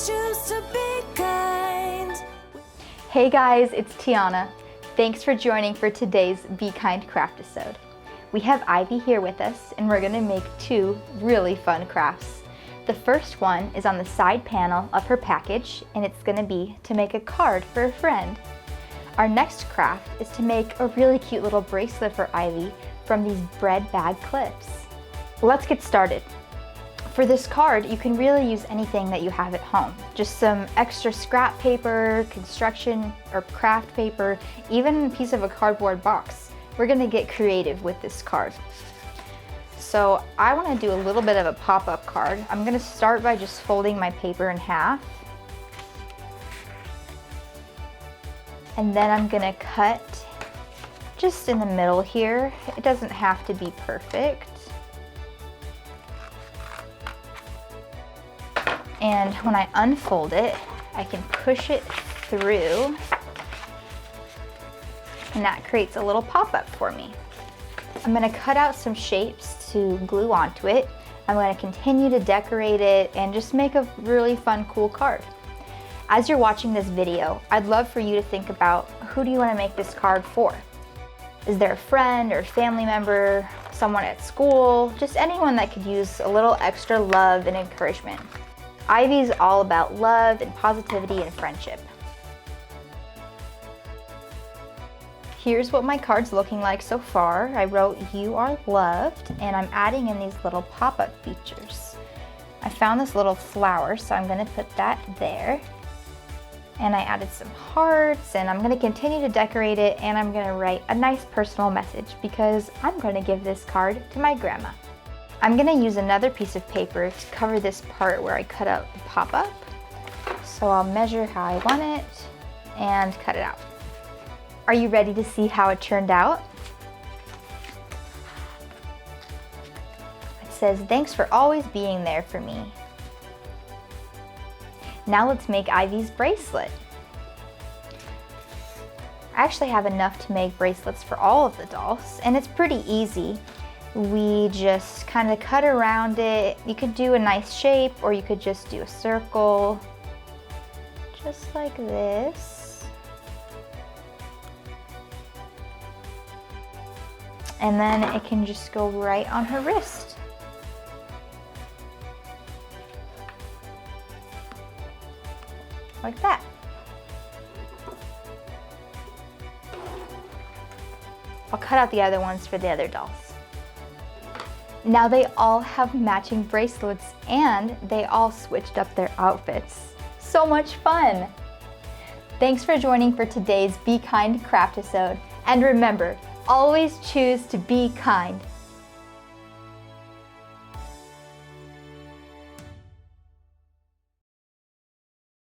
Always choose to be kind. Hey guys, it's Tiana. Thanks for joining for today's B-Kind Craftisode. We have Ivy here with us and we're gonna make two really fun crafts. The first one is on the side panel of her package and it's gonna be to make a card for a friend. Our next craft is to make a really cute little bracelet for Ivy from these bread bag clips. Let's get started. For this card, you can really use anything that you have at home. Just some extra scrap paper, construction or craft paper, even a piece of a cardboard box. We're gonna get creative with this card. So I wanna do a little bit of a pop-up card. I'm gonna start by just folding my paper in half. And then I'm gonna cut just in the middle here. It doesn't have to be perfect. And when I unfold it, I can push it through and that creates a little pop-up for me. I'm gonna cut out some shapes to glue onto it. I'm gonna continue to decorate it and just make a really fun, cool card. As you're watching this video, I'd love for you to think about who do you wanna make this card for? Is there a friend or family member, someone at school, just anyone that could use a little extra love and encouragement? Ivy's all about love and positivity and friendship. Here's what my card's looking like so far. I wrote, "You are loved," and I'm adding in these little pop-up features. I found this little flower, so I'm gonna put that there. And I added some hearts, and I'm gonna continue to decorate it, and I'm gonna write a nice personal message because I'm gonna give this card to my grandma. I'm gonna use another piece of paper to cover this part where I cut out the pop-up. So I'll measure how I want it and cut it out. Are you ready to see how it turned out? It says, "Thanks for always being there for me." Now let's make Ivy's bracelet. I actually have enough to make bracelets for all of the dolls, and it's pretty easy. We just kind of cut around it. You could do a nice shape or you could just do a circle, just like this. And then it can just go right on her wrist. Like that. I'll cut out the other ones for the other dolls. Now they all have matching bracelets and they all switched up their outfits. So much fun! Thanks for joining for today's B-Kind Craftisode. And remember, always choose to be kind.